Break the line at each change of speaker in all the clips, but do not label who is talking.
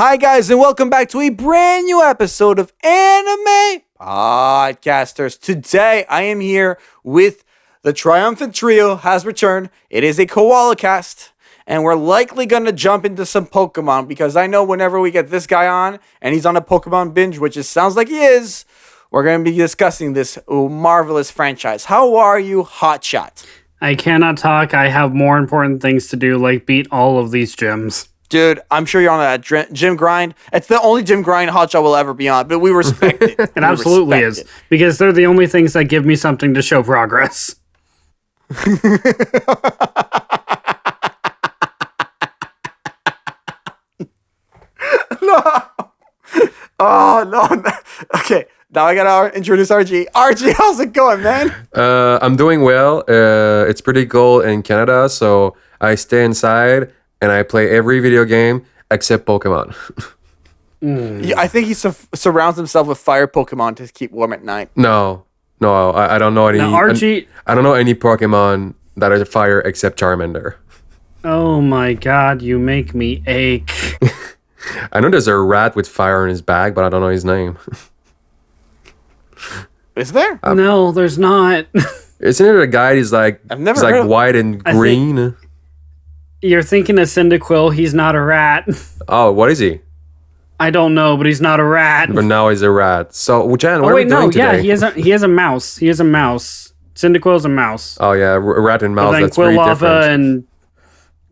Hi, guys, and welcome back to a brand new episode of Anime Podcasters. Today, I am here with the triumphant trio has returned. It is a koala cast, and we're likely going to jump into some Pokemon because I know whenever we get this guy on and he's on a Pokemon binge, which it sounds like he is, we're going to be discussing this marvelous franchise. How are you, Hotshot?
I cannot talk. I have more important things to do, like beat all of these gyms.
Dude, I'm sure you're on that gym grind. It's the only gym grind Hotshot will ever be on, but we respect it.
It absolutely is, because they're the only things that give me something to show progress.
No. Oh, no. Okay, now I gotta introduce RG. RG, how's it going, man?
I'm doing well. It's pretty cold in Canada, so I stay inside and I play every video game except Pokemon.
Yeah, I think he surrounds himself with fire Pokemon to keep warm at night.
No, I don't know any.
Now, Archie,
I don't know any Pokemon that are fire except Charmander.
oh my god, you make me ache.
I know there's a rat with fire in his bag, but I don't know his name.
Is there?
No, there's not.
Isn't it a guy? He's like white and green.
You're thinking of Cyndaquil. He's not a rat.
Oh, what is he?
I don't know, but he's not a rat.
But now he's a rat. So, Jan, what are we doing today?
Yeah, he has a mouse. He has a mouse. Cyndaquil's a mouse.
Oh yeah, rat and mouse. That's very different.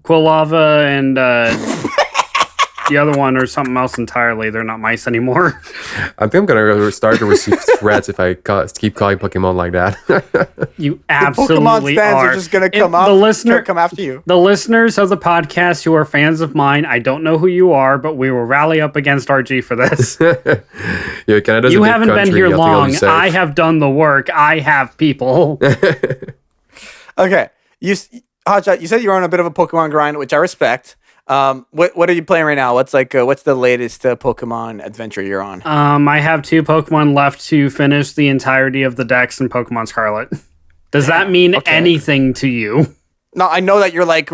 Quilava and the other one or something else entirely. They're not mice anymore.
I think I'm gonna start to receive threats if I keep calling Pokemon like that.
You absolutely
Pokemon fans are just gonna come after you.
The listeners of the podcast who are fans of mine, I don't know who you are, but we will rally up against RG for this.
Yeah, Canada's
you
a big
haven't
country.
been here long. I have done the work. I have people.
Okay, Hotshot, you said you were on a bit of a Pokemon grind, which I respect. What are you playing right now? What's the latest Pokemon adventure you're on?
I have 2 Pokemon left to finish the entirety of the Dex in Pokemon Scarlet. Does that mean anything to you?
No, I know that you're like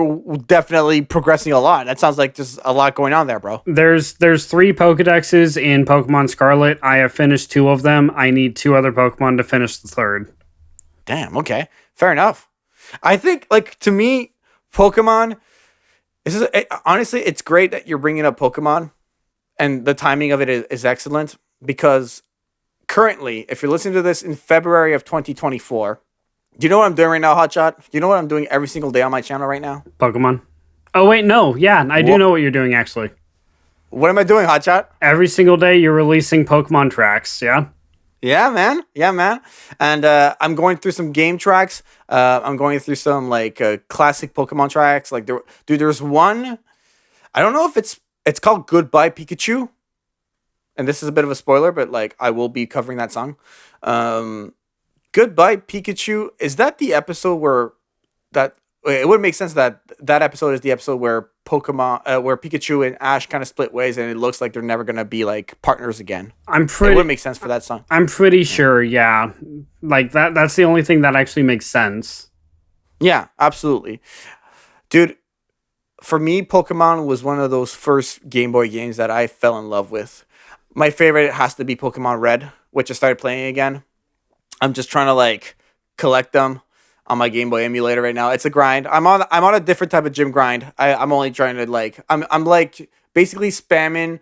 definitely progressing a lot. That sounds like there's a lot going on there, bro.
There's 3 Pokedexes in Pokemon Scarlet. I have finished 2 of them. I need 2 other Pokemon to finish the 3rd.
Damn, okay. Fair enough. I think, like, to me, Pokemon... honestly, it's great that you're bringing up Pokemon, and the timing of it is excellent, because currently, if you're listening to this in February of 2024, do you know what I'm doing right now, Hotshot? Do you know what I'm doing every single day on my channel right now?
Pokemon. Oh, wait, no. Yeah, I do know what you're doing, actually.
What am I doing, Hotshot?
Every single day, you're releasing Pokemon tracks, yeah?
Yeah, man. And I'm going through some game tracks. I'm going through some like classic Pokemon tracks. Like there's one. I don't know if it's called Goodbye Pikachu. And this is a bit of a spoiler, but like I will be covering that song. Goodbye Pikachu. Is that the episode where it would make sense that episode is the episode where where Pikachu and Ash kind of split ways, and it looks like they're never gonna be like partners again. It would make sense for that song.
I'm pretty sure, yeah. Like that's the only thing that actually makes sense.
Yeah, absolutely, dude. For me, Pokemon was one of those first Game Boy games that I fell in love with. My favorite has to be Pokemon Red, which I started playing again. I'm just trying to like collect them on my Game Boy emulator right now. It's a grind. I'm on a different type of gym grind. I'm only trying to like I'm like basically spamming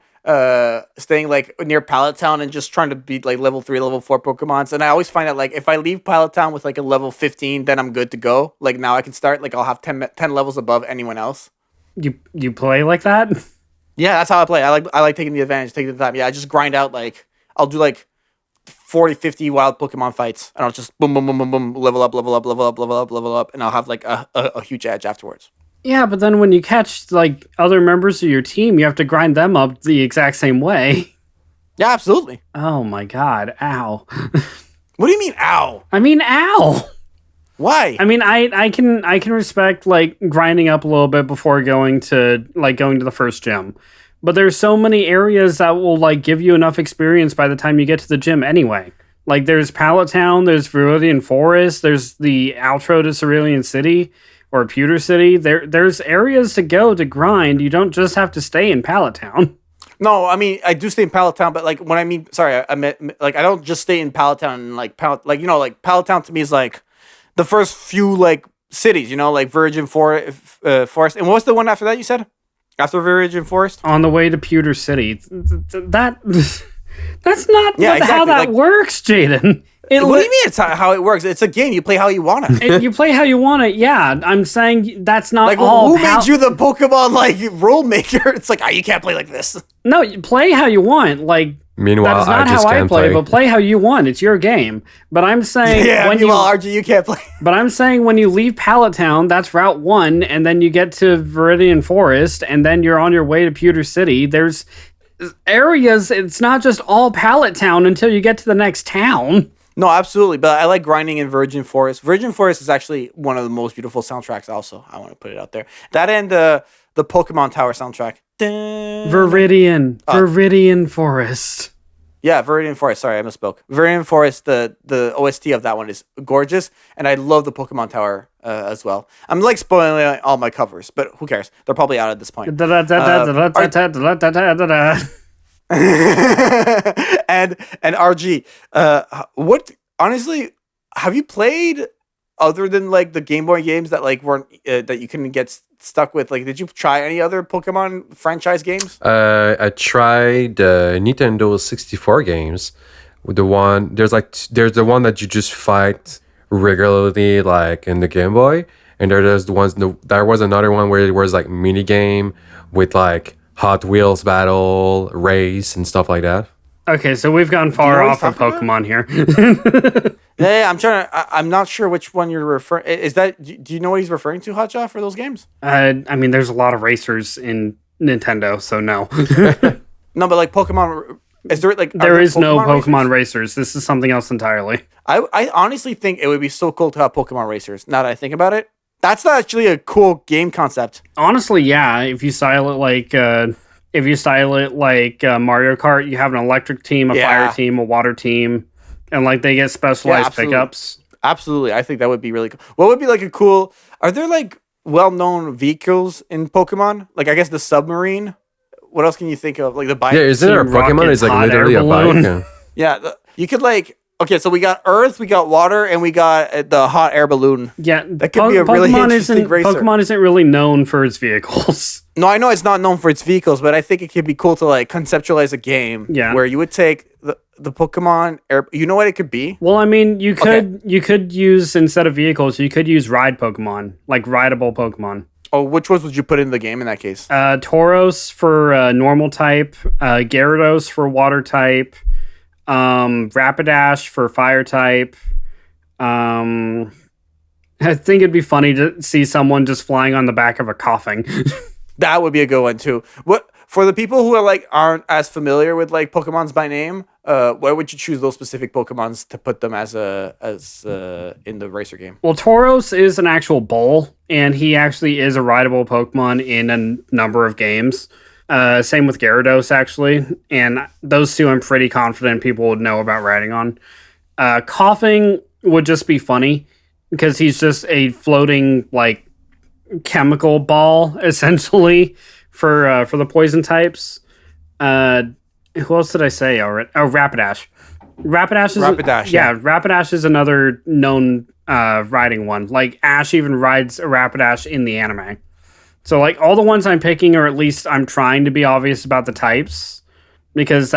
staying like near Pallet Town and just trying to beat like level 3, level 4 Pokemons. And I always find that like if I leave Pallet Town with like a level 15, then I'm good to go. Like now I can start, like I'll have 10 levels above anyone else.
You play like that?
Yeah, that's how I play. I like taking the advantage, taking the time. Yeah, I just grind out, like I'll do like 40, 50 wild Pokemon fights, and I'll just boom, boom, boom, boom, boom, level up, and I'll have like a huge edge afterwards.
Yeah, but then when you catch like other members of your team, you have to grind them up the exact same way.
Yeah, absolutely.
Oh my god, ow.
What do you mean, ow?
I mean, ow.
Why?
I mean, I can respect like grinding up a little bit before going to the first gym. But there's so many areas that will like give you enough experience by the time you get to the gym anyway. Like there's Pallet Town, there's Viridian Forest, there's the outro to Cerulean City or Pewter City. There's areas to go to grind. You don't just have to stay in Pallet Town.
No, I mean I do stay in Pallet Town, but like when I mean, sorry, I meant like I don't just stay in Pallet Town and like like like Pallet Town to me is like the first few like cities, like Virgin Forest, and what's the one after that you said? After Virgin Forest?
On the way to Pewter City. That that's not
Yeah,
how
exactly,
that
like-
works, Jaden.
What do you mean it's how it works? It's a game. You play how you want it.
You play how you want it. Yeah, I'm saying that's not
Like,
all.
who made you the Pokemon like rule maker? It's like, you can't play like this.
No, you play how you want. Like
Meanwhile,
that is not
I just
how I
can't
play, but play how you want. It's your game. But I'm saying
Yeah,
when
meanwhile, RG, you can't play.
But I'm saying when you leave Pallet Town, that's Route 1, and then you get to Viridian Forest, and then you're on your way to Pewter City. There's areas, it's not just all Pallet Town until you get to the next town.
No, absolutely. But I like grinding in Virgin Forest. Virgin Forest is actually one of the most beautiful soundtracks also. I want to put it out there. That and the Pokemon Tower soundtrack.
Viridian Forest.
Yeah, Viridian Forest. Sorry, I misspoke. Viridian Forest, the OST of that one is gorgeous, and I love the Pokemon Tower as well. I'm like spoiling all my covers, but who cares? They're probably out at this point. And RG, what honestly have you played other than like the Game Boy games that like weren't that you couldn't get stuck with? Like, did you try any other Pokemon franchise games?
I tried Nintendo 64 games. With the one there's the one that you just fight regularly, like in the Game Boy, and there's the ones. There was another one where it was like mini game with like Hot Wheels battle, race, and stuff like that.
Okay, so we've gone far off of Pokemon here.
Yeah, I'm trying to. I'm not sure which one you're referring. Is that? Do you know what he's referring to, Hotshot, for those games?
I mean, there's a lot of racers in Nintendo, so no.
No, but like Pokemon. Is there like?
There is no
Pokemon
Pokemon racers? This is something else entirely.
I honestly think it would be so cool to have Pokemon racers. Now that I think about it, that's not actually a cool game concept.
Honestly, yeah. If you style it like Mario Kart, you have an electric team, a fire team, a water team, and like they get specialized pickups.
Absolutely, I think that would be really cool. What would be like a cool? Are there like well-known vehicles in Pokemon? Like I guess the submarine. What else can you think of? Like the bike.
Yeah, isn't there a Pokemon? It's like literally a bike. Yeah.
Yeah, you could like. Okay, so we got Earth, we got water, and we got the hot air balloon.
Yeah,
that could be a really interesting racer.
Pokemon isn't really known for its vehicles.
No, I know it's not known for its vehicles, but I think it could be cool to like conceptualize a game where you would take the Pokemon air. You know what it could be?
Well, I mean, you could use, instead of vehicles, you could use ride Pokemon, like rideable Pokemon.
Oh, which ones would you put in the game in that case?
Tauros for normal type, Gyarados for water type, Rapidash for fire type. I think it'd be funny to see someone just flying on the back of a coughing.
That would be a good one too. What for the people who are like aren't as familiar with like Pokemon's by name? Why would you choose those specific Pokemons to put them as in the racer game?
Well, Tauros is an actual bull, and he actually is a rideable Pokemon in a number of games. Same with Gyarados, actually. And those two I'm pretty confident people would know about riding on. Coughing would just be funny because he's just a floating, like, chemical ball, essentially, for the poison types. Who else did I say already? Oh, Rapidash. Rapidash, yeah. Rapidash is another known riding one. Like, Ash even rides a Rapidash in the anime. So, like, all the ones I'm picking, or at least I'm trying to be obvious about the types, because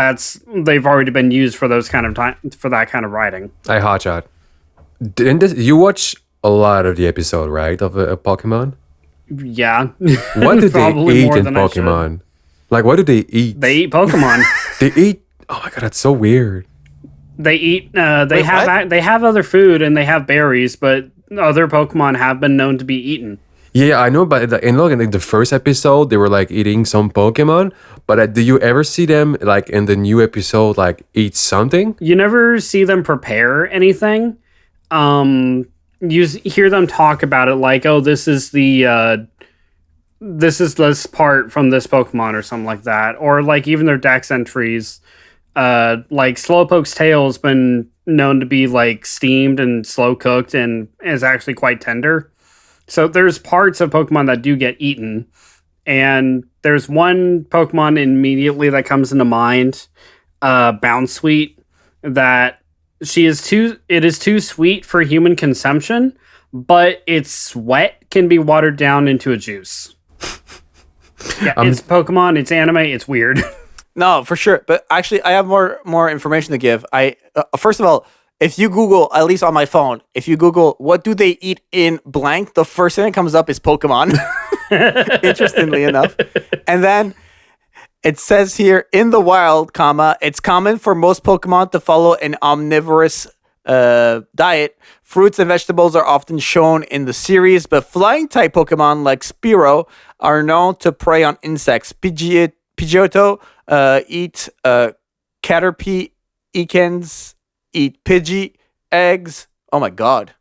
they've already been used for those kind of for that kind of riding.
I Hotshot. You watch a lot of the episode, right, of Pokemon?
Yeah.
What do they eat in Pokemon? Like, what do they eat?
They eat Pokemon.
They eat. Oh my god, that's so weird.
They eat. They have other food and they have berries, but other Pokemon have been known to be eaten.
Yeah, I know, but in the first episode, they were like eating some Pokemon. But do you ever see them like in the new episode like eat something?
You never see them prepare anything. You hear them talk about it like, oh, this is this part from this Pokemon or something like that, or like even their Dex entries. Like Slowpoke's tail's been known to be like steamed and slow cooked and is actually quite tender. So there's parts of Pokemon that do get eaten. And there's one Pokemon immediately that comes into mind, Bounsweet, that it is too sweet for human consumption, but its sweat can be watered down into a juice. Yeah, it's Pokemon, it's anime, it's weird.
No, for sure. But actually, I have more information to give. First of all, if you Google, at least on my phone, if you Google what do they eat in blank, the first thing that comes up is Pokemon. Interestingly enough, and then it says here in the wild, it's common for most Pokemon to follow an omnivorous diet. Fruits and vegetables are often shown in the series, but flying type Pokemon like Spearow are known to prey on insects. Pidgeotto eat Caterpie, Ekans eat Pidgey, eggs. Oh my god.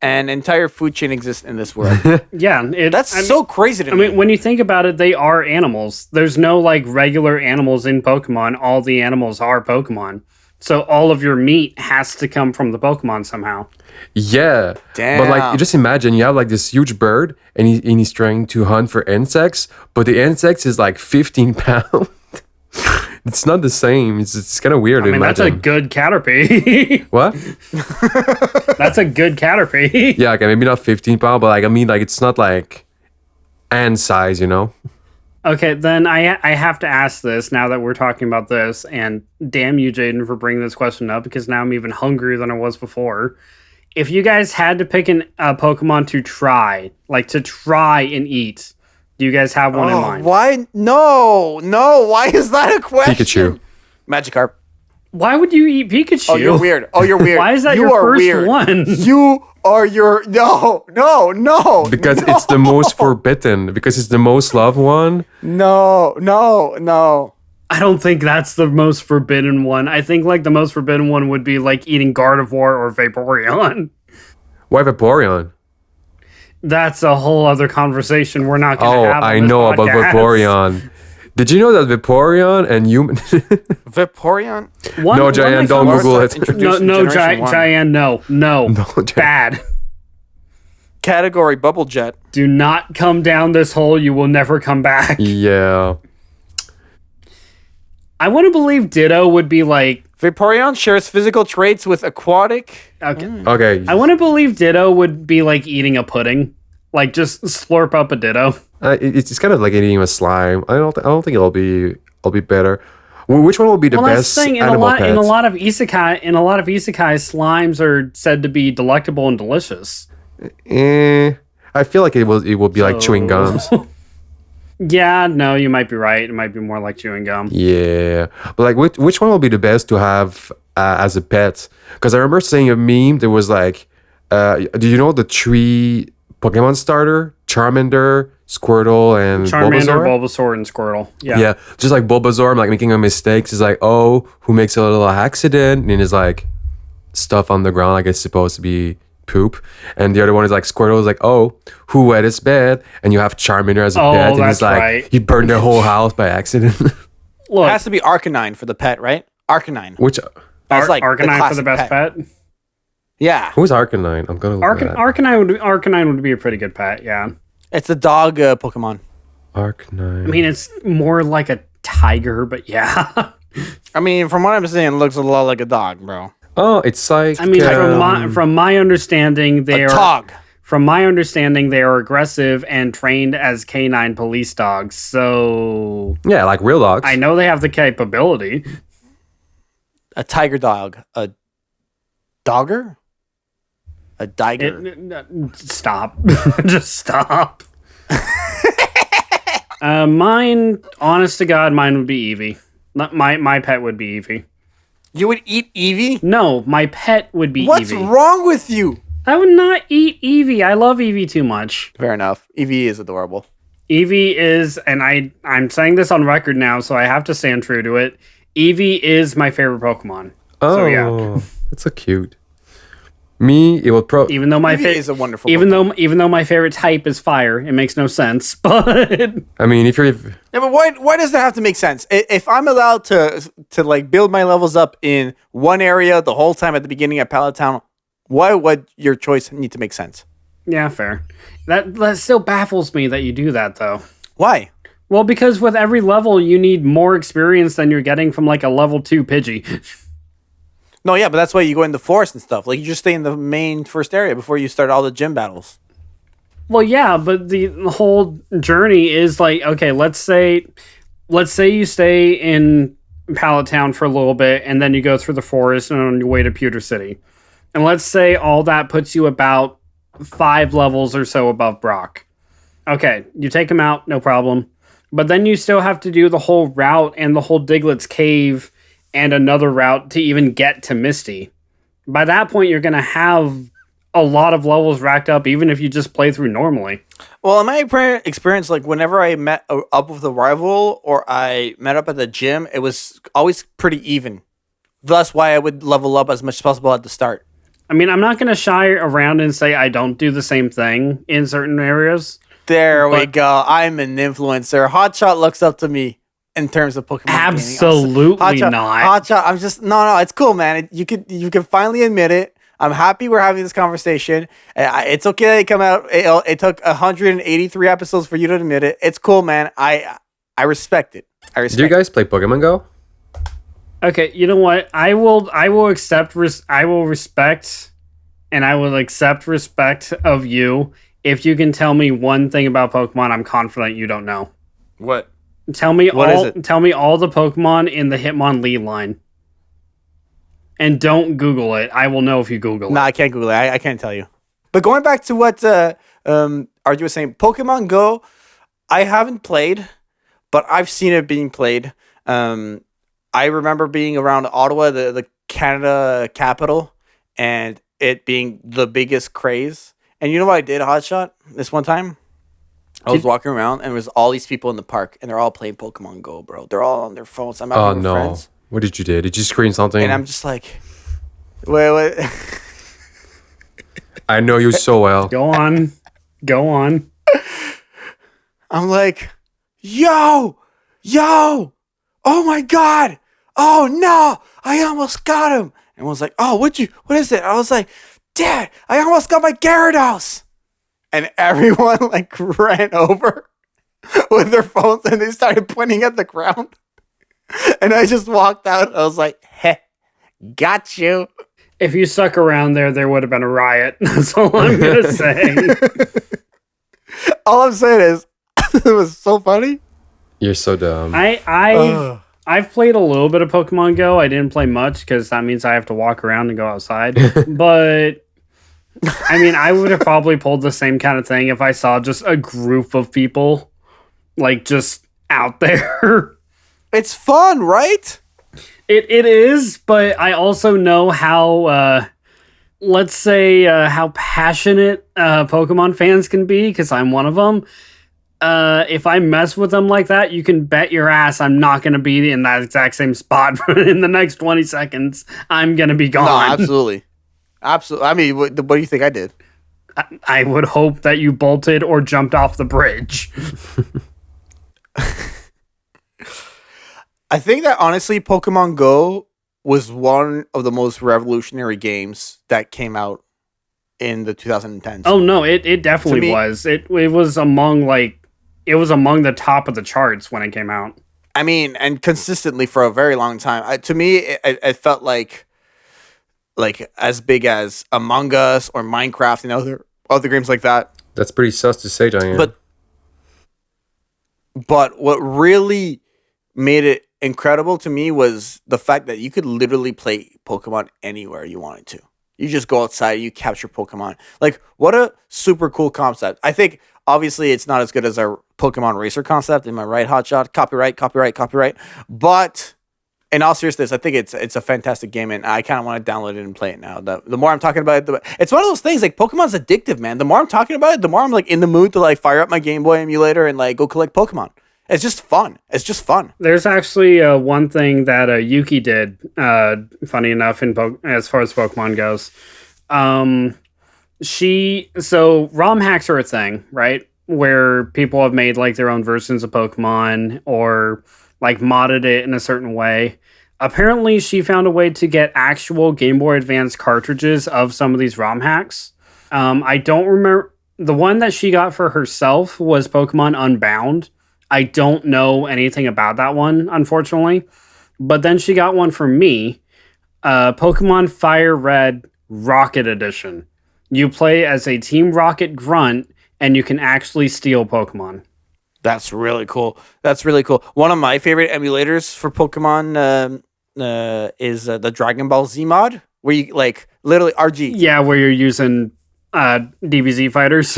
An entire food chain exists in this world.
Yeah.
That's so crazy to me.
I mean, when you think about it, they are animals. There's no like regular animals in Pokemon. All the animals are Pokemon. So all of your meat has to come from the Pokemon somehow.
Yeah.
Damn.
But like, you just imagine you have like this huge bird and he's trying to hunt for insects, but the insects is like 15 pounds. It's not the same. It's kind of weird to imagine.
That's a good Caterpie.
What?
That's a good Caterpie.
Yeah, okay, maybe not 15 pounds, but like, I mean, like, it's not like ant size, you know?
Okay, then I have to ask this now that we're talking about this, and damn you, Jaden, for bringing this question up, because now I'm even hungrier than I was before. If you guys had to pick a Pokemon to try and eat, do you guys have one in mind?
Why? No. Why is that a question?
Pikachu.
Magikarp.
Why would you eat Pikachu?
Oh, you're weird.
Why is that
you
your
are
first
weird.
one?
You are your... No.
Because it's the most forbidden. Because it's the most loved one.
No.
I don't think that's the most forbidden one. I think like the most forbidden one would be like eating Gardevoir or Vaporeon.
Why Vaporeon?
That's a whole other conversation we're not going to have on
I
this
know
podcast.
about Vaporeon. Did you know that Vaporeon and human...
Vaporeon?
No, Giant, don't Google it.
No, Giant, no.
Giant.
Bad.
Category Bubble Jet.
Do not come down this hole. You will never come back.
Yeah.
I want to believe Ditto would be like...
Vaporeon shares physical traits with aquatic.
Okay.
I want to believe Ditto would be like eating a pudding. Like just slurp up a Ditto.
It's kind of like eating a slime. I don't think it'll be better. Which one will be the best animal pet?
In a lot of isekai, slimes are said to be delectable and delicious.
I feel like it will be like chewing gums.
Yeah, no, you might be right. It might be more like chewing gum.
Yeah, but like which one will be the best to have as a pet? Because I remember seeing a meme that was like, do you know the three Pokemon starter? Charmander, Squirtle, and
Bulbasaur, and Squirtle.
Yeah, just like Bulbasaur, I'm like making a mistake. He's like, oh, who makes a little accident? And it's like stuff on the ground like it's supposed to be poop. And the other one is like Squirtle is like, oh, who wet his bed? And you have Charmander as a pet. And he's like,
right.
He burned the whole house by accident.
Look, it has to be Arcanine for the pet, right? Arcanine.
Which
That's like
Arcanine for the best pet.
Yeah.
Who's Arcanine? I'm gonna look at that.
Arcanine would be a pretty good pet, yeah.
It's a dog Pokemon.
Arcanine.
I mean, it's more like a tiger, but yeah.
I mean, from what I'm seeing, it looks a lot like a dog, bro.
Oh, it's like...
I mean, from my understanding, they
a
are...
dog.
From my understanding, they are aggressive and trained as canine police dogs, so...
Yeah, like real dogs.
I know they have the capability.
A tiger dog. A dogger? A diger.
Stop. Just stop. Mine, honest to God, mine would be Eevee. My pet would be Eevee.
You would eat Eevee?
No, my pet would be Eevee.
What's wrong with you?
I would not eat Eevee. I love Eevee too much.
Fair enough. Eevee is adorable.
Eevee is, and I'm saying this on record now, so I have to stand true to it. Eevee is my favorite Pokemon.
Oh,
so, yeah.
That's so cute. Me, it would probably...
Even though my is a wonderful
even though my favorite type is fire, it makes no sense. But
I mean, if you're...
Yeah, but why does that have to make sense? If I'm allowed to like build my levels up in one area the whole time at the beginning at Pallet Town, why would your choice need to make sense?
Yeah, fair. That still baffles me that you do that though.
Why?
Well, because with every level, you need more experience than you're getting from like a level 2 Pidgey.
No, yeah, but that's why you go in the forest and stuff. Like, you just stay in the main first area before you start all the gym battles.
Well, yeah, but the whole journey is like, okay, let's say you stay in Pallet Town for a little bit, and then you go through the forest and on your way to Pewter City. And let's say all that puts you about 5 levels or so above Brock. Okay, you take him out, no problem. But then you still have to do the whole route and the whole Diglett's Cave and another route to even get to Misty. By that point, you're going to have a lot of levels racked up, even if you just play through normally.
Well, in my experience, like, whenever I met up with a rival or I met up at the gym, it was always pretty even. Thus why I would level up as much as possible at the start.
I mean, I'm not going to shy around and say I don't do the same thing in certain areas.
There we go. I'm an influencer. Hotshot looks up to me in terms of Pokemon
Absolutely
gaming.
not.
Hotshot, I'm just no. It's cool, man. You can finally admit it. I'm happy we're having this conversation. It's okay that it come out. It took 183 episodes for you to admit it. It's cool, man. I respect it.
Do you guys play Pokemon Go?
Okay, you know what? I will accept. I will respect, and I will accept respect of you if you can tell me one thing about Pokemon I'm confident you don't know.
What?
Tell me
What
all.
is it?
Tell me all the Pokemon in the Hitmonlee line, and don't Google it. I will know if you Google it.
No, I can't Google it. I can't tell you. But going back to what Arju was saying, Pokemon Go, I haven't played, but I've seen it being played. I remember being around Ottawa, the Canada capital, and it being the biggest craze. And you know what I did, Hotshot, this one time? I was walking around, and there was all these people in the park, and they're all playing Pokemon Go, bro. They're all on their phones. I'm out with friends.
What did you do? Did you screen something?
And I'm just like, wait.
I know you so well.
Go on.
I'm like, yo, oh my God. Oh no, I almost got him. And I was like, oh, what is it? I was like, Dad, I almost got my Gyarados. And everyone like ran over with their phones and they started pointing at the ground. And I just walked out. I was like, heh, got you.
If you stuck around there would have been a riot. That's all I'm going to say.
All I'm saying is, it was so funny.
You're so dumb.
I've played a little bit of Pokemon Go. I didn't play much because that means I have to walk around and go outside. But, I mean, I would have probably pulled the same kind of thing if I saw just a group of people, like, just out there.
It's fun, right?
It is, but I also know how, let's say, how passionate Pokemon fans can be, because I'm one of them. If I mess with them like that, you can bet your ass I'm not going to be in that exact same spot in the next 20 seconds. I'm going to be gone.
No, absolutely. Absolutely. I mean, what do you think I did?
I would hope that you bolted or jumped off the bridge.
I think that honestly, Pokemon Go was one of the most revolutionary games that came out in the 2010s.
Oh no, it definitely was. It was among the top of the charts when it came out.
I mean, and consistently for a very long time. To me, it felt like as big as Among Us or Minecraft and other games like that.
That's pretty sus to say, Diane.
But what really made it incredible to me was the fact that you could literally play Pokemon anywhere you wanted to. You just go outside, you capture Pokemon. Like, what a super cool concept. I think, obviously, it's not as good as our Pokemon Racer concept. Am I right, Hotshot? Copyright. But in all seriousness, I think it's a fantastic game, and I kind of want to download it and play it now. The more I'm talking about it, it's one of those things, like, Pokemon's addictive, man. The more I'm talking about it, the more I'm, like, in the mood to, like, fire up my Game Boy emulator and, like, go collect Pokemon. It's just fun.
There's actually one thing that Yuki did, funny enough, as far as Pokemon goes. So ROM hacks are a thing, right? Where people have made like their own versions of Pokemon or like modded it in a certain way. Apparently, she found a way to get actual Game Boy Advance cartridges of some of these ROM hacks. I don't remember. The one that she got for herself was Pokemon Unbound. I don't know anything about that one, unfortunately. But then she got one for me, Pokemon Fire Red Rocket Edition. You play as a Team Rocket grunt, and you can actually steal Pokemon.
That's really cool. That's really cool. One of my favorite emulators for Pokemon is the Dragon Ball Z mod, where you like literally RG.
Yeah, where you're using DBZ fighters.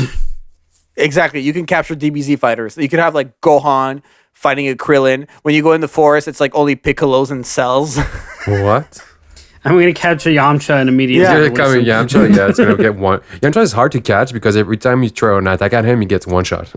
Exactly. You can capture DBZ fighters. You could have like Gohan fighting a Krillin. When you go in the forest, it's like only Piccolos and Cells.
What?
I'm going to catch a Yamcha and immediately.
Yeah,
release
coming
him.
Yamcha. Yeah, it's gonna get one. Yamcha is hard to catch because every time you throw an attack at him, he gets one shot.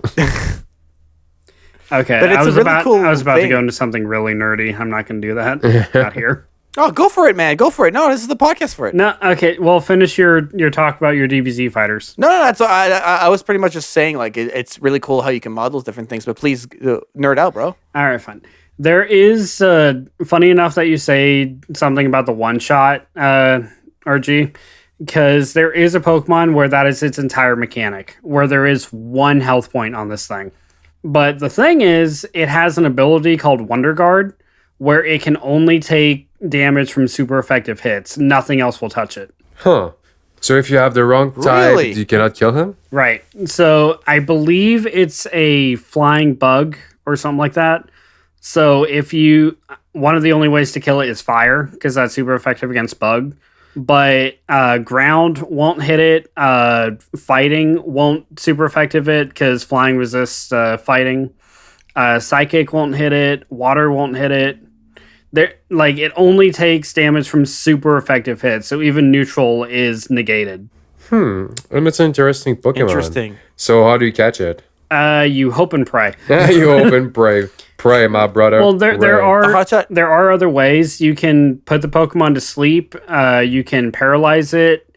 Okay,
But it's
I was
a really
about
cool
I was about to
thing.
go into something really nerdy. I'm not going to do that. Not here.
Oh, go for it, man. Go for it. No, this is the podcast for it.
No, okay. Well, finish your talk about your DBZ fighters.
No, that's I was pretty much just saying like it's really cool how you can mod those different things. But please nerd out, bro.
All right, fine. There is funny enough that you say something about the one shot RG, because there is a Pokemon where that is its entire mechanic, where there is one health point on this thing. But the thing is, it has an ability called Wonder Guard, where it can only take damage from super effective hits. Nothing else will touch it.
Huh. So if you have the wrong type,
Really?
you cannot kill him?
Right. So I believe it's a flying bug or something like that. So if you, one of the only ways to kill it is fire, because that's super effective against bug. But ground won't hit it. Fighting won't super effective it, because flying resists fighting. Psychic won't hit it. Water won't hit it. There, like, it only takes damage from super effective hits, so even neutral is negated.
And it's an interesting Pokemon.
Interesting.
So how do you catch it?
You hope and pray.
You open pray, my brother.
Well, there
pray.
are
Hotshot.
there are other ways. You can put the Pokemon to sleep. You can paralyze it.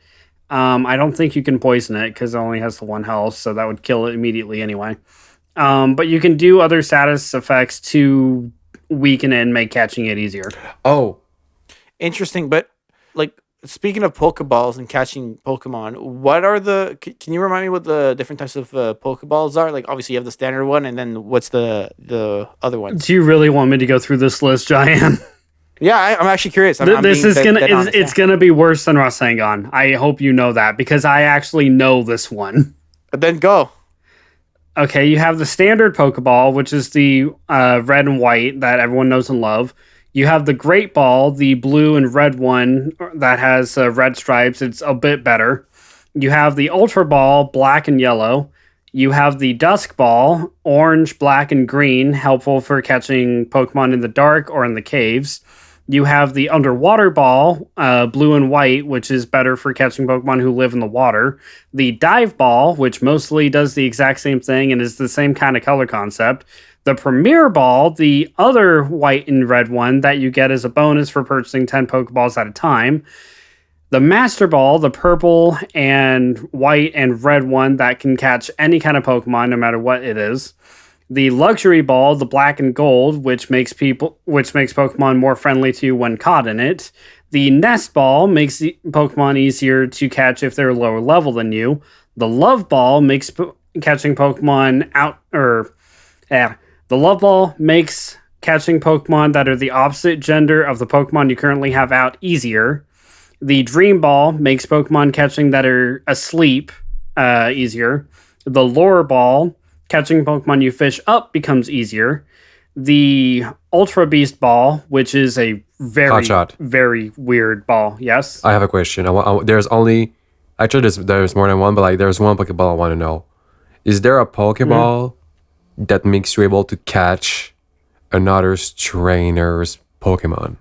I don't think you can poison it because it only has the one health, so that would kill it immediately anyway. But you can do other status effects to weaken it and make catching it easier.
Oh,
Interesting, but like speaking of Pokeballs and catching Pokemon, what are the? Can you remind me what the different types of Pokeballs are? Like obviously you have the standard one, and then what's the other ones?
Do you really want me to go through this list, Giant?
Yeah, I'm actually curious. I'm
This
being
is gonna
dead honest,
it's gonna be worse than Rasengan. I hope you know that, because I actually know this one.
But then go.
Okay, you have the standard Pokeball, which is the red and white that everyone knows and love. You have the Great Ball, the blue and red one that has red stripes. It's a bit better. You have the Ultra Ball, black and yellow. You have the Dusk Ball, orange, black, and green, helpful for catching Pokemon in the dark or in the caves. You have the Underwater Ball, blue and white, which is better for catching Pokemon who live in the water. The Dive Ball, which mostly does the exact same thing and is the same kind of color concept. The Premier Ball, the other white and red one that you get as a bonus for purchasing 10 Pokeballs at a time. The Master Ball, the purple and white and red one that can catch any kind of Pokemon, no matter what it is. The Luxury Ball, the black and gold, which makes Pokemon more friendly to you when caught in it. The Nest Ball makes the Pokemon easier to catch if they're lower level than you. The Love Ball makes catching Pokemon the Love Ball makes catching Pokemon that are the opposite gender of the Pokemon you currently have out easier. The Dream Ball makes Pokemon catching that are asleep easier. The Lure Ball, catching Pokemon you fish up, becomes easier. The Ultra Beast Ball, which is a very,
Hotshot.
very weird ball. Yes?
I have a question. There's only actually there's more than one, but like there's one Pokeball I want to know. Is there a Pokeball that makes you able to catch another trainer's Pokemon?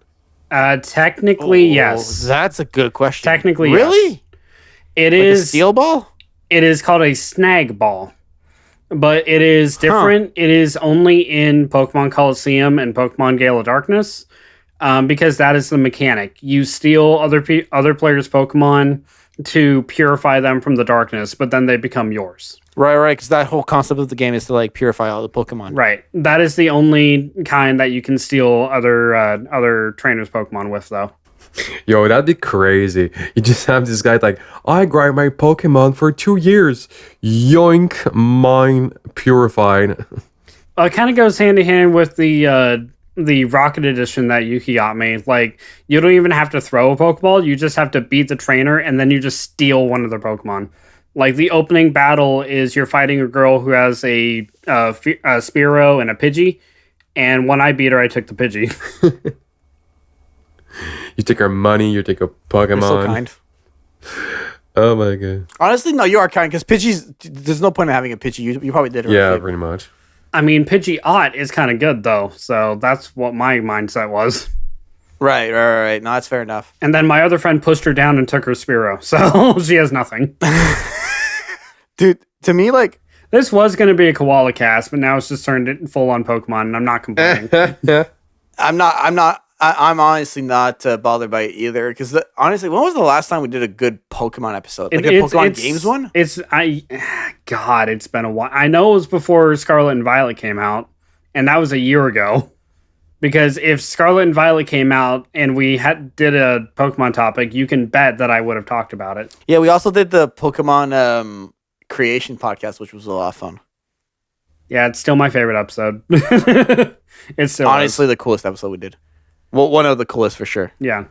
Technically, yes.
That's a good question.
Technically,
really?
yes. It
Like
is
a Steel Ball?
It is called a Snag Ball, but it is different. It is only in Pokemon Coliseum and Pokemon Gale of Darkness, because that is the mechanic. You steal other players' Pokemon to purify them from the darkness, but then they become yours.
Right. Because that whole concept of the game is to like purify all the Pokemon.
Right. That is the only kind that you can steal other trainers' Pokemon with, though.
Yo, that'd be crazy. You just have this guy like, I grind my Pokemon for 2 years. Yoink, mine purified.
It kind of goes hand in hand with the Rocket Edition that Yuki got me. Like, you don't even have to throw a Pokeball. You just have to beat the trainer, and then you just steal one of their Pokemon. Like, the opening battle is you're fighting a girl who has a Spearow and a Pidgey. And when I beat her, I took the Pidgey.
You take her money, you take a Pokemon.
You're so kind.
Oh my god.
Honestly, no, you are kind, because Pidgeys, there's no point in having a Pidgey. You probably did it.
Yeah, pretty much.
I mean, Pidgeot is kind of good, though. So that's what my mindset was.
Right. No, that's fair enough.
And then my other friend pushed her down and took her Spearow. So she has nothing.
Dude, to me, like...
This was going to be a Koala cast, but now it's just turned full on Pokemon, and I'm not complaining.
I'm honestly not bothered by it either, because honestly, when was the last time we did a good Pokemon episode? Like a Pokemon Games one?
God, it's been a while. I know it was before Scarlet and Violet came out, and that was a year ago. Because if Scarlet and Violet came out and we did a Pokemon topic, you can bet that I would have talked about it.
Yeah, we also did the Pokemon creation podcast, which was a lot of fun.
Yeah, it's still my favorite episode. It's still
honestly the coolest episode we did. Well, one of the coolest for sure.
Yeah.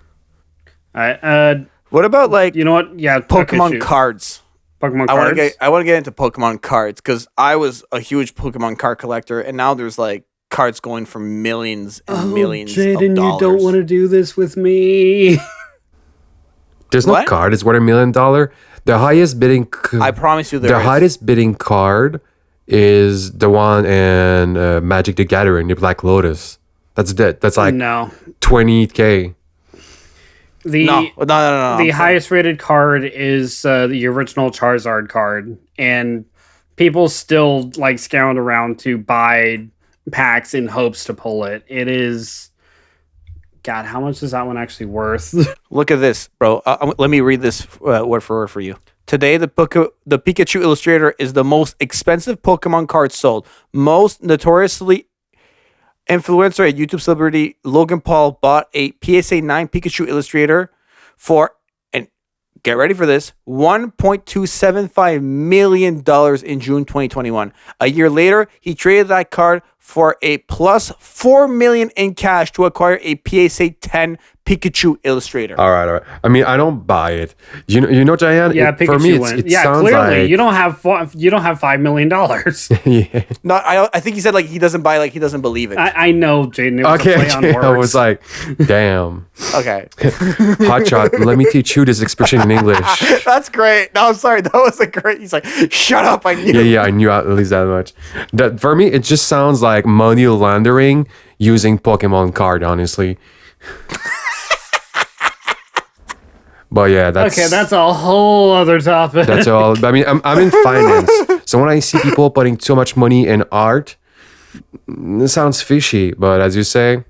What about like
you know what? Yeah,
Pokemon cards.
Pokemon cards.
I want to get into Pokemon cards because I was a huge Pokemon card collector, and now there's like cards going for millions and millions
Jaden,
of dollars.
you don't want to do this with me.
There's no card. It's worth $1 million. The highest bidding.
I promise you,
the highest bidding card is the one in Magic the Gathering, the Black Lotus. That's it. That's like
no
20K.
No.
The highest rated card is the original Charizard card, and people still like scouring around to buy packs in hopes to pull it. It is, God, how much is that one actually worth?
Look at this, bro. Let me read this word for word for you. Today, the Pikachu Illustrator is the most expensive Pokemon card sold. Most notoriously influencer and YouTube celebrity Logan Paul bought a PSA 9 Pikachu Illustrator for, and get ready for this, $1.275 million in June 2021. A year later, he traded that card for a plus $4 million in cash to acquire a PSA 10 Pikachu Illustrator.
All right. I mean, I don't buy it. You know, Giant.
Yeah, Pikachu
for me,
went.
it sounds
clearly
like
you don't have $5 million.
yeah.
No, I think he said like he doesn't buy, like he doesn't believe it.
I know, Jaden. It was
Okay,
a play on words.
I was like, damn.
Okay.
Hotshot, let me teach you this expression in English.
That's great. No, I'm sorry. That was a great. He's like, shut up. I knew.
Yeah, I knew at least that much. That for me, it just sounds like money laundering using Pokemon card, honestly. But yeah,
that's a whole other topic.
That's all. I mean, I'm in finance, so when I see people putting so much money in art, it sounds fishy. But as you say,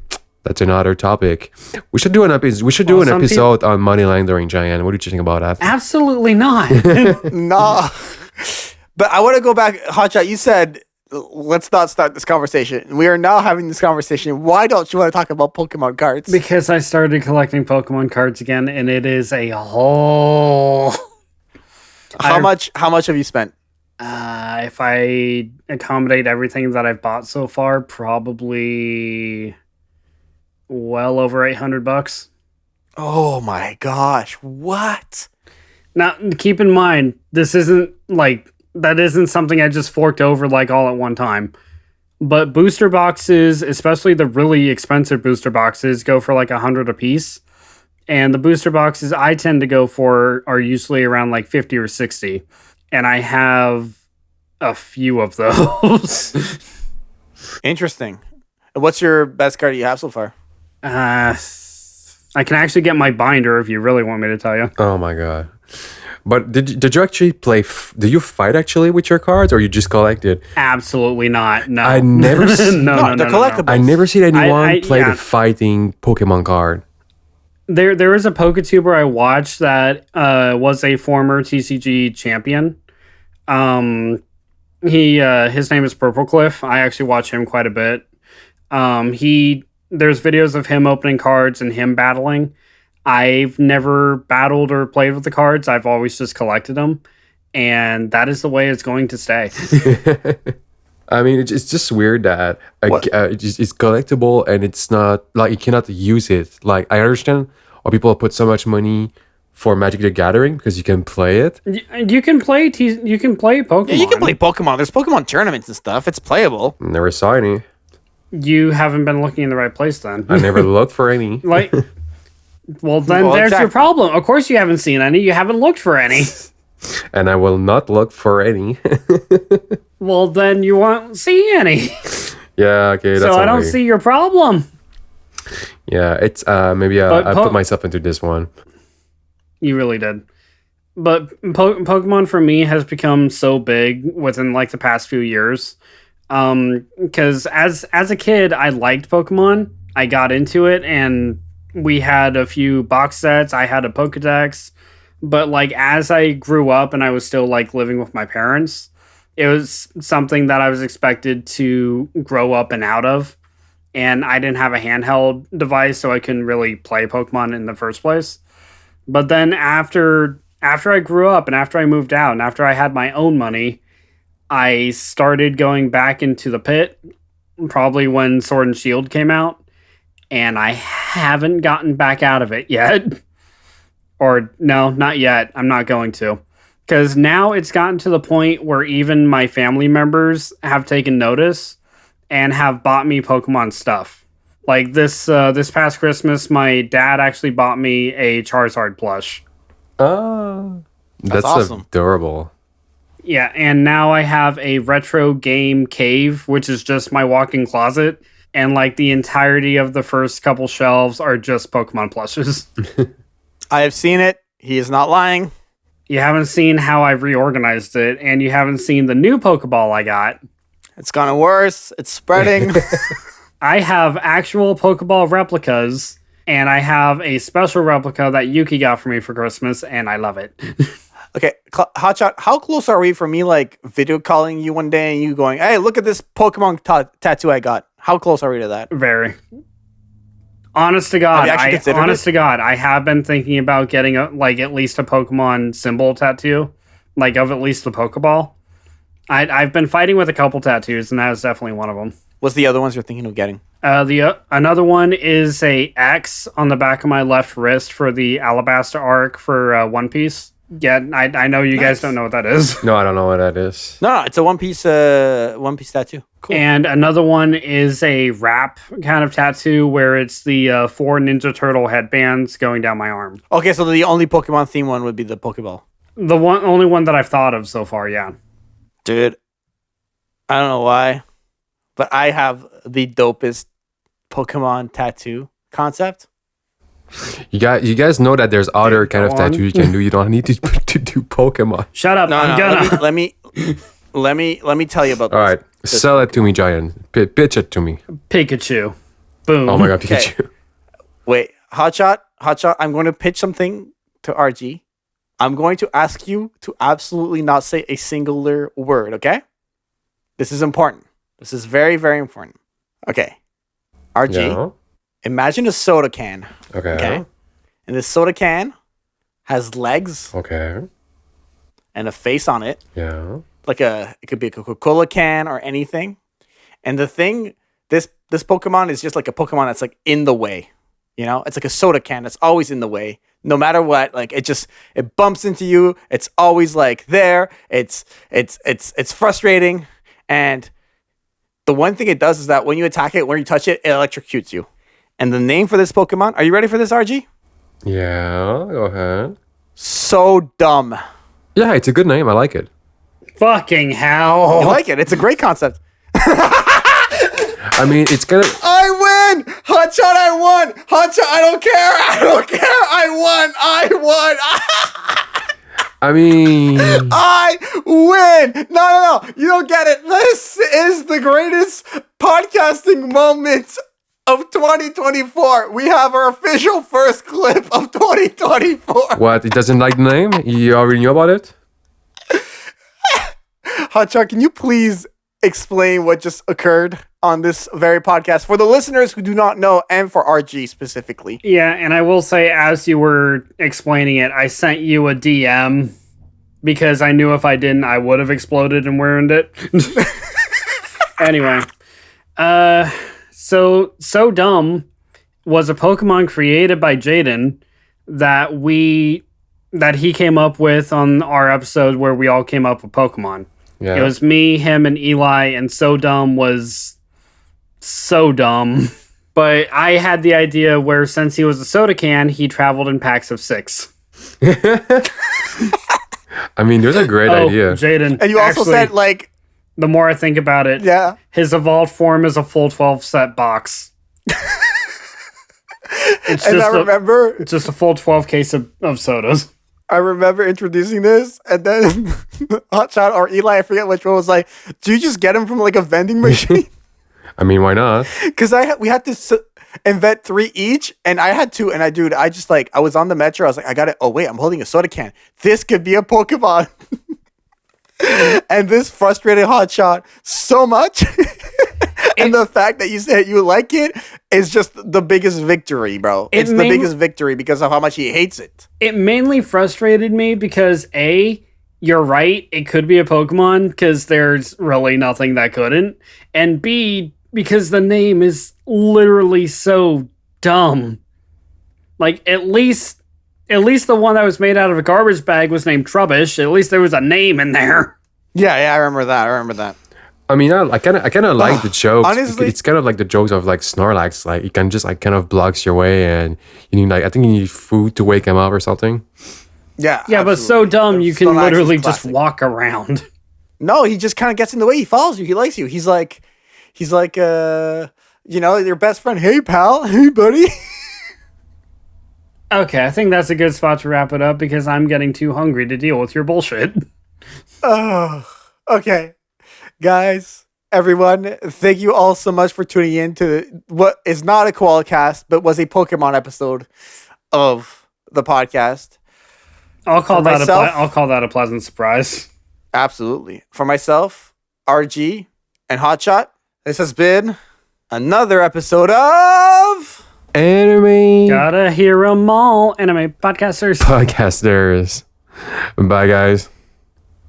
that's another topic. We should do an episode. We should do an episode on money laundering, Giant. What do you think about that?
Absolutely not.
No. But I want to go back, Hotshot. You said let's not start this conversation. We are now having this conversation. Why don't you want to talk about Pokemon cards?
Because I started collecting Pokemon cards again, and it is a whole.
How much have you spent?
If I accommodate everything that I've bought so far, probably well over $800.
Oh my gosh! What?
Now, keep in mind, this isn't like. That isn't something I just forked over like all at one time. But booster boxes, especially the really expensive booster boxes, go for like $100 a piece. And the booster boxes I tend to go for are usually around like 50 or 60. And I have a few of those.
Interesting. What's your best card you have so far?
I can actually get my binder if you really want me to tell you.
Oh my god. But did you actually play? Do you fight actually with your cards, or you just collected?
Absolutely not. No,
I never.
No, they're collectibles.
I never seen anyone play the fighting Pokemon card.
There is a PokeTuber I watched that was a former TCG champion. His name is Purple Cliff. I actually watch him quite a bit. There's videos of him opening cards and him battling. I've never battled or played with the cards. I've always just collected them. And that is the way it's going to stay.
I mean, it's just weird that
What?
it's collectible and it's not like you cannot use it. Like I understand why people put so much money for Magic the Gathering because you can play it.
You can play you can play Pokemon.
Yeah, you can play Pokemon. There's Pokemon tournaments and stuff. It's playable.
Never saw any.
You haven't been looking in the right place then.
I never looked for any.
Like, well, then
Well,
there's
exactly.
your problem. Of course, you haven't seen any. You haven't looked for any.
And I will not look for any.
Well, then you won't see any.
Yeah, okay, that's
So I don't
only-
see your problem.
Yeah, it's maybe
But
I put myself into this one.
You really did. But Pokemon for me has become so big within like the past few years. Because as a kid, I liked Pokemon. I got into it, and we had a few box sets. I had a Pokedex. But like as I grew up and I was still like living with my parents, it was something that I was expected to grow up and out of. And I didn't have a handheld device, so I couldn't really play Pokemon in the first place. But then after I grew up and after I moved out and after I had my own money, I started going back into the pit, probably when Sword and Shield came out, and I haven't gotten back out of it yet. Or no, not yet. I'm not going to. Because now it's gotten to the point where even my family members have taken notice and have bought me Pokemon stuff. Like this past Christmas, my dad actually bought me a Charizard plush.
Oh, that's
awesome.
adorable.
Yeah, and now I have a retro game cave, which is just my walk-in closet, and like the entirety of the first couple shelves are just Pokemon plushes.
I have seen it. He is not lying.
You haven't seen how I've reorganized it, and you haven't seen the new Pokeball I got.
It's gotten worse. It's spreading.
I have actual Pokeball replicas, and I have a special replica that Yuki got for me for Christmas, and I love it.
Okay, Hotshot, how close are we for me like video calling you one day and you going, hey, look at this Pokemon tattoo I got? How close are we to that?
Very. Honest to God,
Have you actually considered it?
to God, I have been thinking about getting at least a Pokemon symbol tattoo, like of at least the Pokeball. I've been fighting with a couple tattoos, and that is definitely one of them.
What's the other ones you're thinking of getting?
Another one is a X on the back of my left wrist for the Alabasta arc for One Piece. Yeah, I know you guys don't know what that is.
No, I don't know what that is.
No, it's a One Piece tattoo. Cool.
And another one is a wrap kind of tattoo where it's the 4 Ninja Turtle headbands going down my arm.
Okay, so the only Pokemon theme one would be the Pokeball.
The only one that I've thought of so far, yeah.
Dude, I don't know why, but I have the dopest Pokemon tattoo concept.
You guys know that there's other kind of
go on.
tattoo you can do. You don't need to do Pokemon.
Shut up!
No,
I'm
no.
gonna.
Let me tell you about this.
All right, sell it to me, Giant. Pitch it to me.
Pikachu. Boom.
Oh my God,
Okay.
Pikachu.
Wait, Hotshot, I'm going to pitch something to RG. I'm going to ask you to absolutely not say a singular word, okay? This is important. This is very, very important. Okay. RG,
Yeah.
imagine a soda can,
Okay.
okay? And this soda can has legs
Okay.
and a face on it.
Yeah.
It could be a Coca-Cola can or anything. And the thing, this Pokemon is just like a Pokemon that's like in the way. You know, it's like a soda can that's always in the way. No matter what, like it bumps into you. It's always like there. It's frustrating. And the one thing it does is that when you attack it, when you touch it, it electrocutes you. And the name for this Pokemon, are you ready for this, RG?
Yeah. Go ahead.
So dumb.
Yeah, it's a good name. I like it.
Fucking
You
hell!
like it? It's a great concept.
I mean, it's gonna.
I win! Hotshot, I won! Hotshot, I don't care! I won!
I mean,
I win! No. You don't get it. This is the greatest podcasting moment of 2024. We have our official first clip of 2024.
what? It doesn't like the name? You already knew about it?
Hotshot, can you please explain what just occurred on this very podcast for the listeners who do not know and for RG specifically?
Yeah, and I will say, as you were explaining it, I sent you a DM because I knew if I didn't, I would have exploded and ruined it. Anyway, so dumb was a Pokemon created by Jaden that he came up with on our episode where we all came up with Pokemon.
Yeah.
It was me, him, and Eli, and So Dumb was so dumb. But I had the idea where since he was a soda can, he traveled in packs of 6.
I mean, there's a great idea.
Jaden.
And you also said, like...
The more I think about it,
Yeah.
his evolved form is a full 12 set box. It's
And I remember...
It's just a full 12 case of sodas.
I remember introducing this, and then Hotshot or Eli, I forget which one, was like, do you just get them from, like, a vending machine?
I mean, why not?
Because we had to invent 3 each, and I had 2, and I just, like, I was on the Metro, I was like, I got it. Oh, wait, I'm holding a soda can. This could be a Pokemon. And this frustrated Hotshot so much. And the fact that you said you like it is just the biggest victory, bro. It's the biggest victory because of how much he hates it.
It mainly frustrated me because A, you're right, it could be a Pokemon because there's really nothing that couldn't. And B, because the name is literally so dumb. Like, at least the one that was made out of a garbage bag was named Trubbish. At least there was a name in there.
Yeah, I remember that.
I mean, I kind of like the jokes.
Honestly,
it's kind of like the jokes of like Snorlax. Like, it can just like kind of blocks your way, and you need I think you need food to wake him up or something.
Yeah.
Yeah, but so dumb you can
Snorlax
literally
is
just
classic.
walk around.
No, he just kind of gets in the way. He follows you. He likes you. He's like, your best friend. Hey, pal. Hey, buddy.
Okay, I think that's a good spot to wrap it up because I'm getting too hungry to deal with your bullshit.
Oh, okay. Guys, everyone, thank you all so much for tuning in to what is not a Koalacast, but was a Pokemon episode of the podcast.
I'll call
For
that a pleasant surprise.
Absolutely. For myself, RG, and Hotshot, this has been another episode of...
Anime
Gotta hear 'em all, anime podcasters.
podcasters. Bye, guys.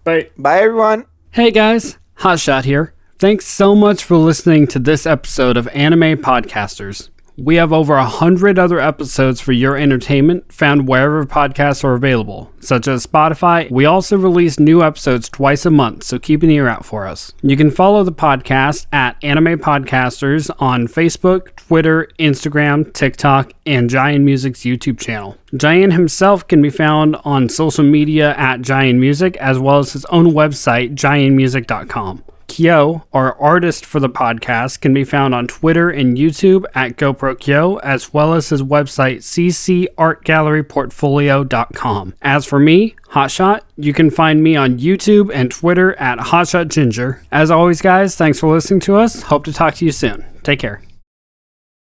Bye.
Bye, everyone.
Hey guys, Hotshot here. Thanks so much for listening to this episode of Anime Podcasters. We have over 100 other episodes for your entertainment found wherever podcasts are available, such as Spotify. We also release new episodes twice a month, so keep an ear out for us. You can follow the podcast at Anime Podcasters on Facebook, Twitter, Instagram, TikTok, and Giant Music's YouTube channel. Giant himself can be found on social media at Giant Music, as well as his own website, giantmusic.com. Kyo, our artist for the podcast, can be found on Twitter and YouTube at GoProKyo, as well as his website, ccartgalleryportfolio.com. As for me, Hotshot, you can find me on YouTube and Twitter at HotshotGinger. As always, guys, thanks for listening to us. Hope to talk to you soon. Take care.